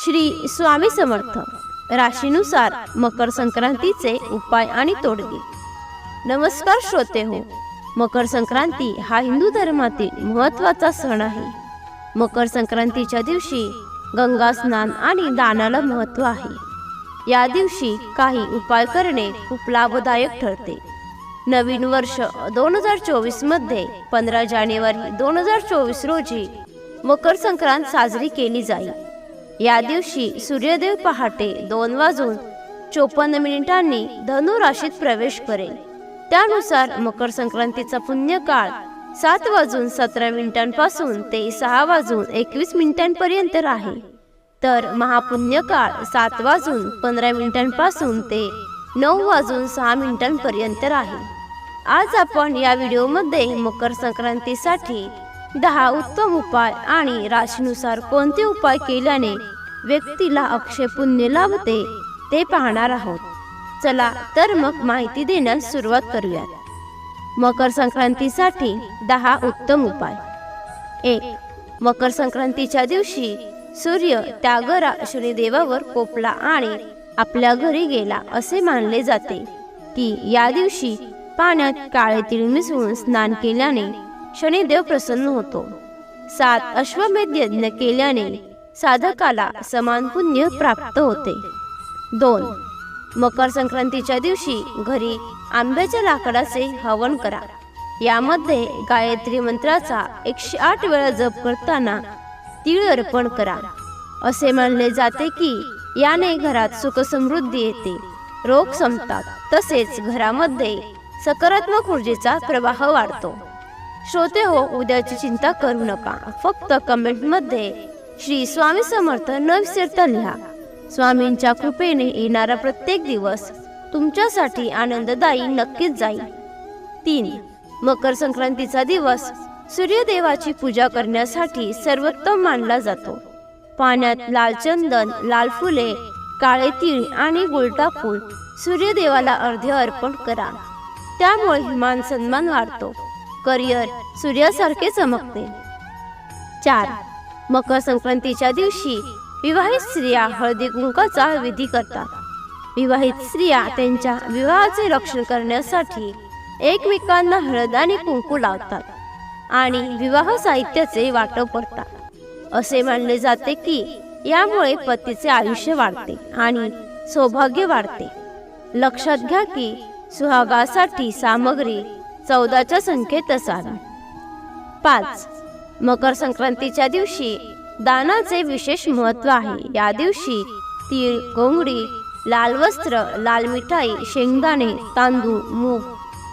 श्री स्वामी समर्थ. राशीनुसार मकर संक्रांतीचे उपाय आणि तोडगे. नमस्कार श्रोते हो. मकर संक्रांती हा हिंदू धर्मातील महत्त्वाचा सण आहे. मकर संक्रांतीच्या दिवशी गंगा स्नान आणि दानाला महत्त्व आहे. या दिवशी काही उपाय करणे खूप लाभदायक ठरते. नवीन वर्ष 2024 मध्ये 15 जानेवारी 2024 रोजी मकर संक्रांत साजरी केली जाईल. या दिवशी सूर्यदेव पहाटे 2:54 धनु राशीत प्रवेश करेल. त्यानुसार मकर संक्रांतीचा पुण्यकाळ 7:17 पासून ते 6:21 पर्यंत आहे. तर महापुण्यकाळ 7:15 पासून ते 9:06 पर्यंत आहे. आज आपण या व्हिडिओमध्ये मकर संक्रांतीसाठी 10 उत्तम उपाय आणि राशीनुसार कोणते उपाय केल्याने व्यक्तीला अक्षय पुण्य लाभते ते पाहणार आहोत. चला तर मग माहिती देण्यास सुरुवात करूयात. मकर संक्रांतीसाठी 10 उत्तम उपाय. 1. मकर संक्रांतीच्या दिवशी सूर्य त्या शनिदेवावर कोपला आणि आपल्या घरी गेला असे मानले जाते की या दिवशी पाण्यात काळे तीळ मिसळून स्नान केल्याने शनिदेव प्रसन्न होतो. 7. अश्वमेध यज्ञ केल्याने साधकाला समान पुण्य प्राप्त होते. 2. मकर संक्रांतीच्या दिवशी घरी आंब्याच्या लाकडाचे हवन करा. यामध्ये गायत्री मंत्राचा 108 वेळा जप करताना तीळ अर्पण करा. असे मानले जाते की याने घरात सुख समृद्धी येते, रोग संपतात, तसेच घरामध्ये सकारात्मक ऊर्जेचा प्रवाह वाढतो. श्रोते हो, उद्याची चिंता करू नका. फक्त कमेंटमध्ये श्री स्वामी समर्थ न विसरता लिहा. स्वामींच्या कृपेने येणारा प्रत्येक दिवस तुमच्यासाठी आनंददायी नक्कीच जाईल. 3. मकर संक्रांतीचा दिवस सूर्यदेवाची पूजा करण्यासाठी सर्वोत्तम मानला जातो. पाण्यात लाल चंदन, लाल फुले, काळे तीळ आणि गुळ टाकून सूर्यदेवाला अर्घ्य अर्पण करा. त्यामुळे मान सन्मान वाढतो, करिअर सूर्यासारखे चमकते. 4. मकर संक्रांतीच्या दिवशी विवाहित स्त्रिया हळदी कुंकाचा विधी करतात. विवाहित स्त्रिया त्यांच्या विवाहाचे रक्षण करण्यासाठी एकमेकांना हळद आणि कुंकू लावतात आणि विवाह साहित्याचे वाटप करतात. असे मानले जाते की यामुळे पतीचे आयुष्य वाढते आणि सौभाग्य वाढते. लक्षात घ्या की सुहागासाठी सामग्री 14च्या संख्येत असावी. 5. मकर संक्रांतीच्या दिवशी दानाचे विशेष महत्त्व आहे. या दिवशी तीळ, घोंगडी, लाल वस्त्र, लाल मिठाई, शेंगदाणे, तांदूळ, मूग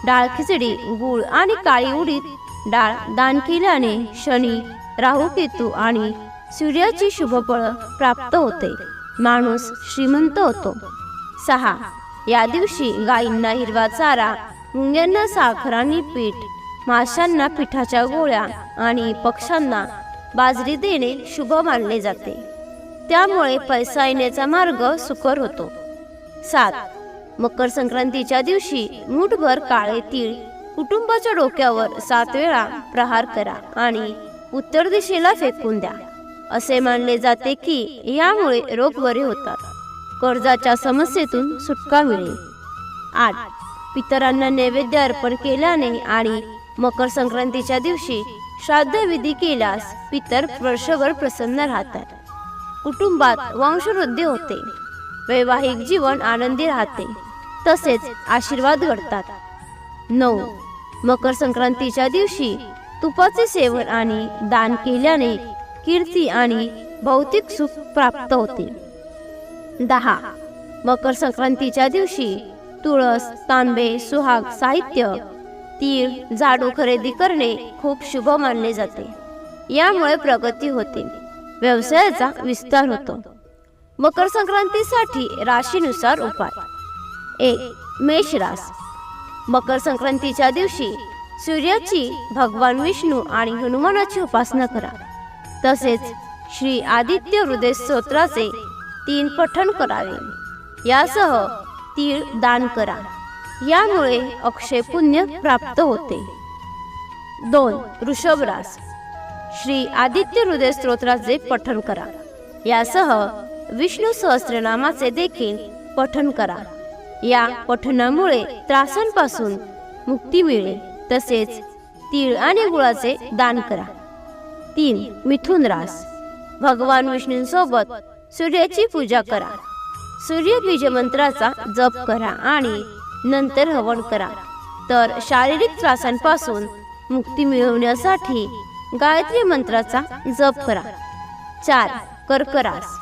डाळ, खिचडी, गूळ आणि काळी उडीद डाळ दान केल्याने शनी, राहू, केतू आणि सूर्याची शुभफळ प्राप्त होते. माणूस श्रीमंत होतो. 6. या दिवशी गायींना हिरवा चारा, मुंग्यांना साखर आणि पीठ, माशांना पिठाच्या गोळ्या आणि पक्ष्यांना बाजरी देणे शुभ मानले जाते. त्यामुळे पैसा येण्याचा मार्ग सुकर होतो. 7. मकर संक्रांतीच्या दिवशी मूठभर काळे तीळ कुटुंबाच्या डोक्यावर 7 वेळा प्रहार करा आणि उत्तर दिशेला फेकून द्या. असे मानले जाते की यामुळे रोग बरे होतात, कर्जाच्या समस्येतून सुटका मिळेल. 8. पितरांना नैवेद्य अर्पण केल्याने आणि मकर संक्रांतीच्या दिवशी श्राद्ध विधी केल्यास पितर वर्षभर प्रसन्न राहतात, कुटुंबात वंशवृद्धी होते, वैवाहिक जीवन आनंदी राहते, तसेच आशीर्वाद घडतात. 9. मकर संक्रांतीच्या दिवशी तुपाचे सेवन आणि दान केल्याने कीर्ती आणि भौतिक सुख प्राप्त होते. 10. मकर संक्रांतीच्या दिवशी तुळस, तांबे, सुहाग साहित्य, तीळ, झाडू खरेदी करणे खूप शुभ मानले जाते. यामुळे प्रगती होते, व्यवसायाचा विस्तार होतो. मकर संक्रांतीसाठी राशीनुसार उपाय. 1. मेष रास. मकर संक्रांतीच्या दिवशी सूर्याची, भगवान विष्णू आणि हनुमानाची उपासना करा. तसेच श्री आदित्य हृदय स्तोत्राचे 3 पठण करावे. यासह तीळ दान करा. यामुळे अक्षय पुण्य प्राप्त होते. 2. वृषभ रास. श्री आदित्य हृदय स्तोत्राचे पठण करा. यासह विष्णू सहस्त्रनामाचे देखील पठण करा. या पठणामुळे त्रासांपासून मुक्ती मिळेल. तसेच तीळ आणि गुळाचे दान करा. 3. मिथुन रास. भगवान विष्णूंसोबत सूर्याची पूजा करा. सूर्य बीज मंत्राचा जप करा आणि नंतर हवन करा. तर शारीरिक त्रासांपासून मुक्ती मिळवण्यासाठी गायत्री मंत्राचा जप करा. 4. कर्क रास.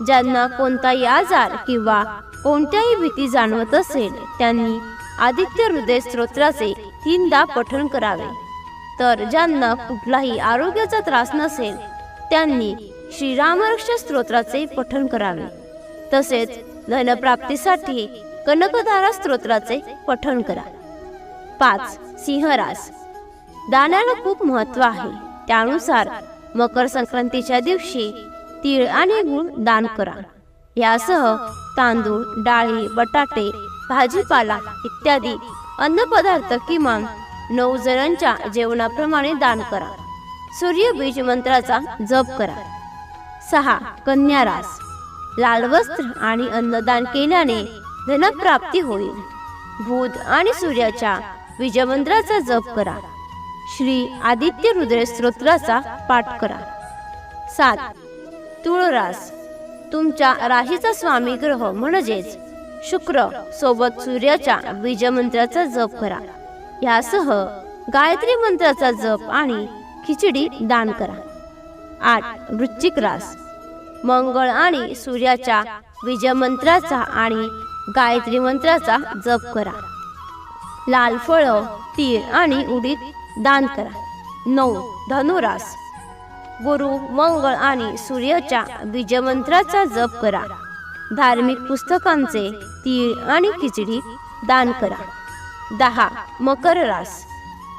ज्यांना कोणताही आजार किंवा कोणत्याही भीती जाणवत असेल त्यांनी आदित्य हृदय स्तोत्राचे 3दा पठण करावे. तर ज्यांना कुठलाही आरोग्याचा त्रास नसेल त्यांनी श्रीरामरक्ष स्तोत्राचे पठण करावे. तसेच धनप्राप्तीसाठी कनकधारा स्तोत्राचे पठण करा. 5. सिंहरास. दानाला खूप महत्त्व आहे. त्यानुसार मकर संक्रांतीच्या दिवशी तीळ आणि गूळ दान करा. यासह तांदूळ, डाळी, बटाटे, भाजीपाला इत्यादी अन्नपदार्थ किमान 9 जणांच्या जेवणाप्रमाणे दान करा. सूर्य बीज मंत्राचा जप करा. 6. कन्या रास. लाल वस्त्र आणि अन्नदान केल्याने धनप्राप्ती होईल. बुध आणि सूर्याच्या बीजमंत्राचा जप करा. श्री आदित्य हृदय स्तोत्राचा पाठ करा. 7. तुळ रास. तुमच्या राशीचा स्वामी ग्रह म्हणजेच शुक्र सोबत सूर्याच्या बीजमंत्राचा जप करा. यासह गायत्री मंत्राचा जप आणि खिचडी दान करा. 8. वृश्चिक रास. मंगळ आणि सूर्याच्या बीजमंत्राचा आणि गायत्री मंत्राचा जप करा. लाल फळं, तीळ आणि उडीद दान करा. 9. धनुरास. गुरु, मंगळ आणि सूर्याच्या बीजमंत्राचा जप करा. धार्मिक पुस्तकांचे तीळ आणि खिचडी दान करा. 10. मकर रास.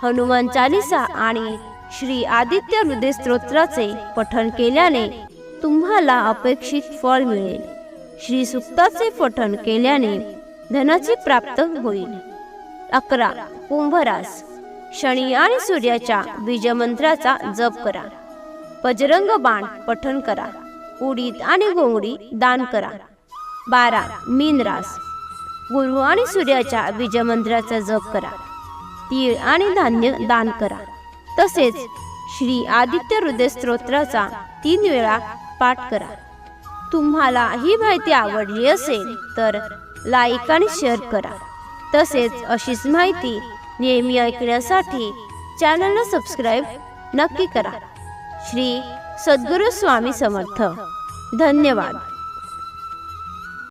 हनुमान चालीसा आणि श्री आदित्य हृदय स्तोत्राचे पठण केल्याने तुम्हाला अपेक्षित फळ मिळेल. श्री सूक्ताचे पठण केल्याने धनाची प्राप्त होईल. 11. कुंभ रास. शनी आणि सूर्याच्या बीजमंत्राचा जप करा. बजरंग बाण पठण करा. उडीद आणि घोंगडी दान करा. 12. मीन रास. गुरु आणि सूर्याच्या बीजमंत्राचा जप करा. तीळ आणि धान्य दान करा. तसेच श्री आदित्य हृदय स्तोत्राचा 3 वेळा पाठ करा. तुम्हाला ही माहिती आवडली असेल तर लाईक आणि शेअर करा. तसेच अशीच माहिती नेहमी ऐकण्यासाठी चॅनलला सबस्क्राईब नक्की करा. श्री सद्गुरू स्वामी समर्थ. धन्यवाद.